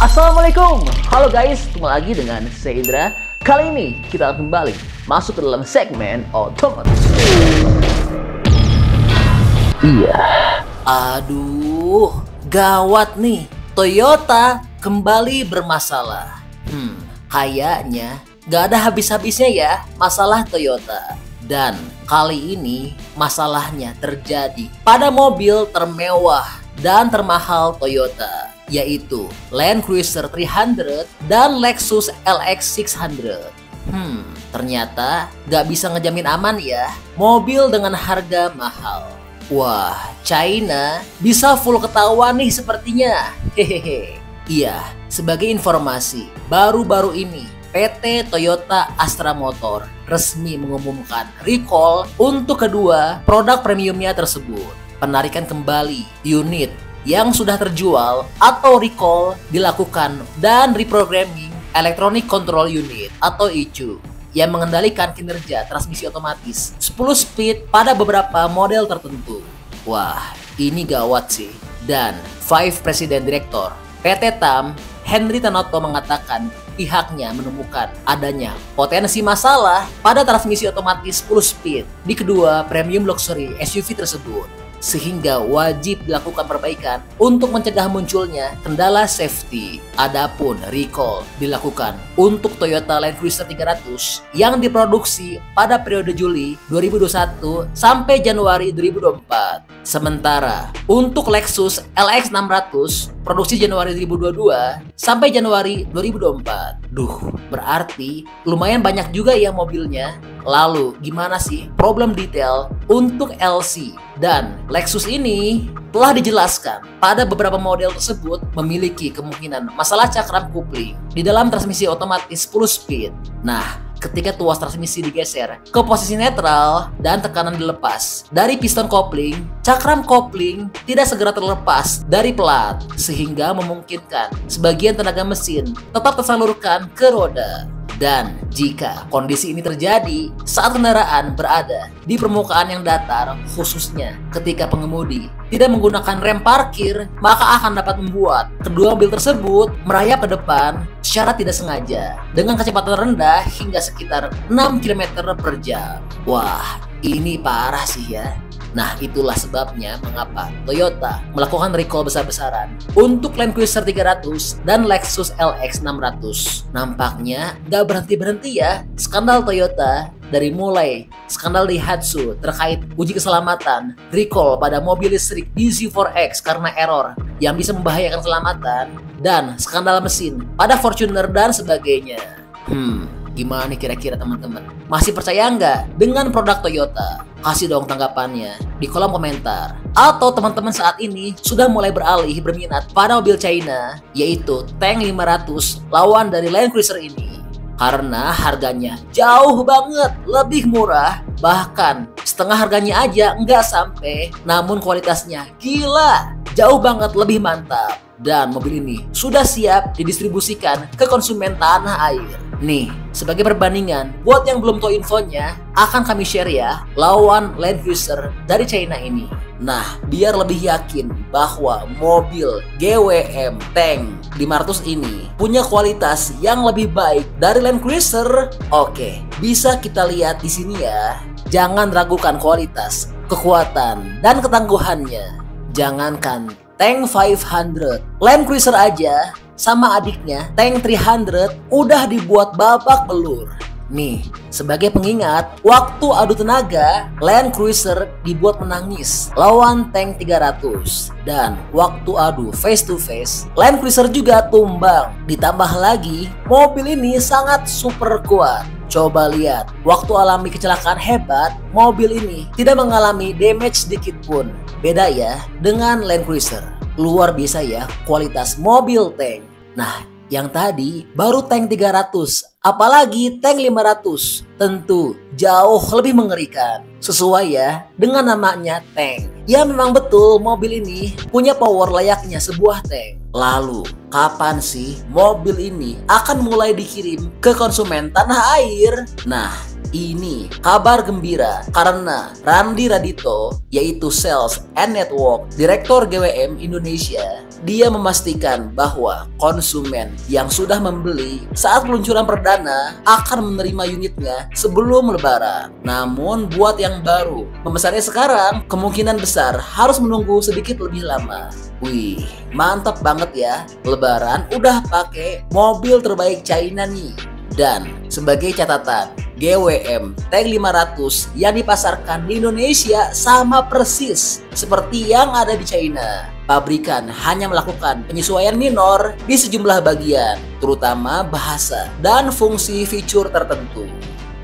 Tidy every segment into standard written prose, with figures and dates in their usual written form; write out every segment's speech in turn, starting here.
Assalamualaikum, halo guys, ketemu lagi dengan saya Indra. Kali ini kita akan kembali masuk ke dalam segmen otomotif. Iya. Aduh, gawat nih. Toyota kembali bermasalah. Kayaknya gak ada habis-habisnya ya masalah Toyota. Dan kali ini masalahnya terjadi pada mobil termewah dan termahal Toyota, yaitu Land Cruiser 300 dan Lexus LX 600. Ternyata gak bisa ngejamin aman ya mobil dengan harga mahal. Wah, China bisa full ketahuan nih sepertinya. Hehehe. Iya, sebagai informasi, baru-baru ini PT Toyota Astra Motor resmi mengumumkan recall untuk kedua produk premiumnya tersebut. Penarikan kembali unit yang sudah terjual atau recall dilakukan dan reprogramming Electronic Control Unit atau ECU yang mengendalikan kinerja transmisi otomatis 10 speed pada beberapa model tertentu. Wah, ini gawat sih. Dan Vice President Director PT TAM Henry Tanoto mengatakan pihaknya menemukan adanya potensi masalah pada transmisi otomatis 10 speed di kedua premium luxury SUV tersebut, sehingga wajib dilakukan perbaikan untuk mencegah munculnya kendala safety. Adapun recall dilakukan untuk Toyota Land Cruiser 300 yang diproduksi pada periode Juli 2021 sampai Januari 2024. Sementara untuk Lexus LX 600 produksi Januari 2022 sampai Januari 2024. Berarti lumayan banyak juga ya mobilnya. Lalu gimana sih problem detail untuk LC dan Lexus ini? Telah dijelaskan pada beberapa model tersebut memiliki kemungkinan masalah cakram kopling di dalam transmisi otomatis 10 speed. Nah, ketika tuas transmisi digeser ke posisi netral dan tekanan dilepas dari piston kopling, cakram kopling tidak segera terlepas dari pelat sehingga memungkinkan sebagian tenaga mesin tetap tersalurkan ke roda. Dan jika kondisi ini terjadi saat kendaraan berada di permukaan yang datar, khususnya ketika pengemudi tidak menggunakan rem parkir, maka akan dapat membuat kedua mobil tersebut merayap ke depan secara tidak sengaja dengan kecepatan rendah hingga sekitar 6 km per jam. Wah, ini parah sih ya. Nah, itulah sebabnya mengapa Toyota melakukan recall besar-besaran untuk Land Cruiser 300 dan Lexus LX 600. Nampaknya gak berhenti-berhenti ya skandal Toyota, dari mulai skandal Daihatsu terkait uji keselamatan, recall pada mobil listrik bZ4X karena error yang bisa membahayakan keselamatan, dan skandal mesin pada Fortuner dan sebagainya. Gimana nih kira-kira teman-teman? Masih percaya nggak dengan produk Toyota? Kasih dong tanggapannya di kolom komentar. Atau teman-teman saat ini sudah mulai beralih berminat pada mobil China, yaitu Tank 500 lawan dari Land Cruiser ini. Karena harganya jauh banget lebih murah, bahkan setengah harganya aja nggak sampai, namun kualitasnya gila, jauh banget lebih mantap. Dan mobil ini sudah siap didistribusikan ke konsumen tanah air. Nih, sebagai perbandingan, buat yang belum tahu infonya, akan kami share ya lawan Land Cruiser dari China ini. Nah, biar lebih yakin bahwa mobil GWM Tank 500 ini punya kualitas yang lebih baik dari Land Cruiser, oke, bisa kita lihat di sini ya. Jangan ragukan kualitas, kekuatan, dan ketangguhannya. Jangankan Tank 500, Land Cruiser aja sama adiknya Tank 300 udah dibuat babak belur. Nih, sebagai pengingat, waktu adu tenaga, Land Cruiser dibuat menangis lawan Tank 300. Dan waktu adu face to face, Land Cruiser juga tumbang. Ditambah lagi, mobil ini sangat super kuat. Coba lihat, waktu alami kecelakaan hebat, mobil ini tidak mengalami damage sedikit pun. Beda ya dengan Land Cruiser. Luar biasa ya kualitas mobil Tank. Nah, yang tadi baru Tank 300, apalagi Tank 500, tentu jauh lebih mengerikan. Sesuai ya dengan namanya Tank. Ya memang betul mobil ini punya power layaknya sebuah tank. Lalu, kapan sih mobil ini akan mulai dikirim ke konsumen tanah air? Nah, ini kabar gembira karena Randi Radito, yaitu Sales and Network Direktur GWM Indonesia, dia memastikan bahwa konsumen yang sudah membeli saat peluncuran perdana akan menerima unitnya sebelum lebaran. Namun buat yang baru memesannya sekarang, kemungkinan besar harus menunggu sedikit lebih lama. Wih, mantap banget ya. Lebaran udah pakai mobil terbaik China nih. Dan sebagai catatan, GWM Tank 500 yang dipasarkan di Indonesia sama persis seperti yang ada di China. Pabrikan hanya melakukan penyesuaian minor di sejumlah bagian, terutama bahasa dan fungsi fitur tertentu.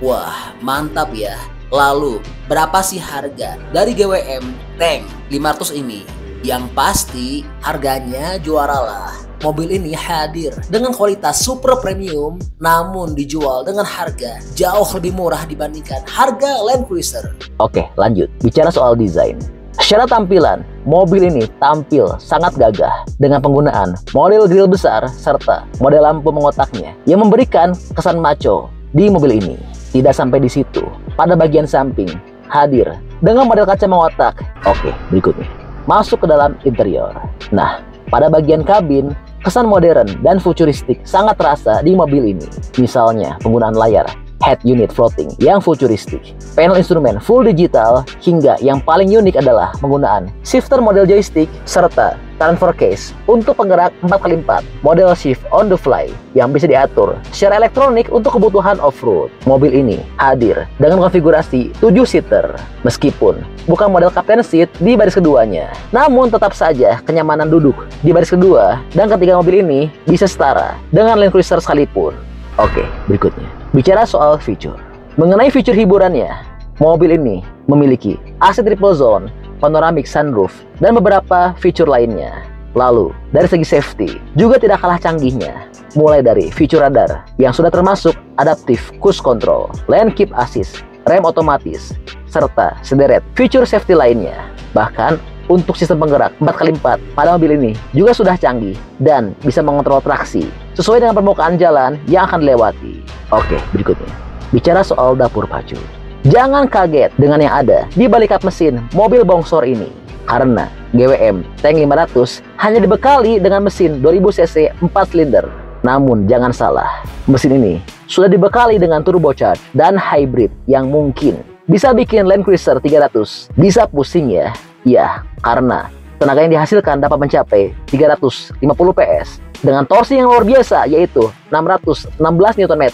Wah, mantap ya. Lalu, berapa sih harga dari GWM Tank 500 ini? Yang pasti, harganya juara lah. Mobil ini hadir dengan kualitas super premium, namun dijual dengan harga jauh lebih murah dibandingkan harga Land Cruiser. Oke, lanjut. Bicara soal desain. Secara tampilan, mobil ini tampil sangat gagah dengan penggunaan model grill besar serta model lampu mengotaknya yang memberikan kesan maco di mobil ini. Tidak sampai di situ, pada bagian samping hadir dengan model kaca mengotak. Oke, berikutnya. Masuk ke dalam interior. Nah, pada bagian kabin, kesan modern dan futuristik sangat terasa di mobil ini. Misalnya, penggunaan layar head unit floating yang futuristik, panel instrumen full digital, hingga yang paling unik adalah penggunaan shifter model joystick serta transfer case untuk penggerak 4x4 model shift on the fly yang bisa diatur secara elektronik untuk kebutuhan off-road. Mobil ini hadir dengan konfigurasi 7-seater, meskipun bukan model captain seat di baris keduanya, namun tetap saja kenyamanan duduk di baris kedua dan ketiga mobil ini bisa setara dengan Land Cruiser sekalipun. Oke, berikutnya. Bicara soal fitur. Mengenai fitur hiburannya, mobil ini memiliki AC triple zone, panoramic sunroof, dan beberapa fitur lainnya. Lalu, dari segi safety, juga tidak kalah canggihnya. Mulai dari fitur radar yang sudah termasuk adaptive cruise control, lane keep assist, rem otomatis, serta sederet fitur safety lainnya. Bahkan, untuk sistem penggerak 4x4 pada mobil ini juga sudah canggih dan bisa mengontrol traksi sesuai dengan permukaan jalan yang akan dilewati. Oke, berikutnya. Bicara soal dapur pacu. Jangan kaget dengan yang ada di balik kap mesin mobil bongsor ini. Karena GWM Tank 500 hanya dibekali dengan mesin 2000 cc 4 silinder. Namun jangan salah, mesin ini sudah dibekali dengan turbocharged dan hybrid yang mungkin bisa bikin Land Cruiser 300 bisa pusing ya. Ya, karena tenaga yang dihasilkan dapat mencapai 350 PS dengan torsi yang luar biasa yaitu 616 Nm.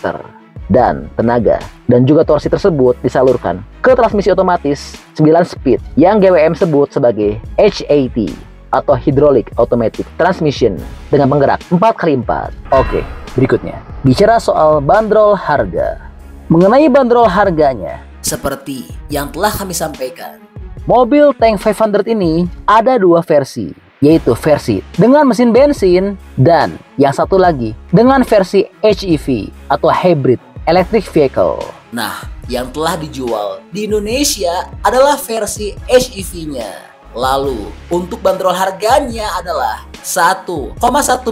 Dan tenaga dan juga torsi tersebut disalurkan ke transmisi otomatis 9 speed yang GWM sebut sebagai HAT atau Hydraulic Automatic Transmission dengan penggerak 4x4. Oke, berikutnya. Bicara soal bandrol harga. Mengenai bandrol harganya, Seperti yang telah kami sampaikan, mobil Tank 500 ini ada dua versi, yaitu versi dengan mesin bensin dan yang satu lagi dengan versi HEV atau Hybrid Electric Vehicle. nah, yang telah dijual di Indonesia adalah versi HEV-nya. Lalu, untuk bandrol harganya adalah 1,1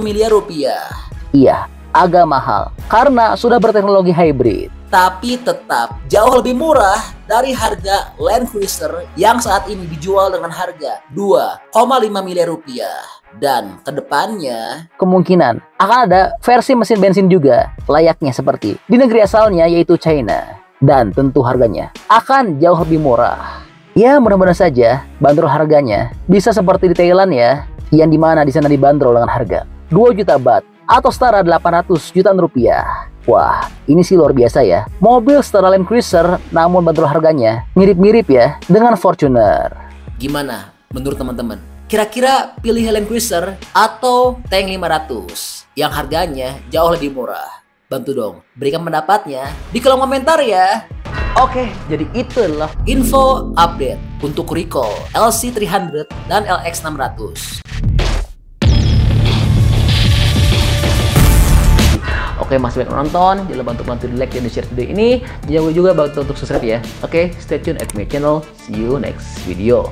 miliar rupiah. Iya, agak mahal karena sudah berteknologi hybrid. Tapi tetap jauh lebih murah dari harga Land Cruiser yang saat ini dijual dengan harga 2,5 miliar rupiah. Dan kedepannya Kemungkinan akan ada versi mesin bensin juga, layaknya seperti di negeri asalnya yaitu China. Dan tentu harganya akan jauh lebih murah. Ya, mudah-mudahan saja bandrol harganya bisa seperti di Thailand ya, yang dimana di sana dibanderol dengan harga 2 juta baht atau setara 800 jutaan rupiah. Wah, ini sih luar biasa ya. Mobil setara Land Cruiser, namun bandrol harganya mirip-mirip ya dengan Fortuner. gimana menurut teman-teman? Kira-kira pilih Land Cruiser atau Tank 500 yang harganya jauh lebih murah? Bantu dong, berikan pendapatnya di kolom komentar ya. Oke, jadi itulah Info update untuk recall LC300 dan LX600. Oke, masih banyak menonton. Jangan lupa untuk bantu di like dan di share video ini. Jangan lupa juga bantu untuk subscribe ya. Oke, stay tune at my channel. See you next video.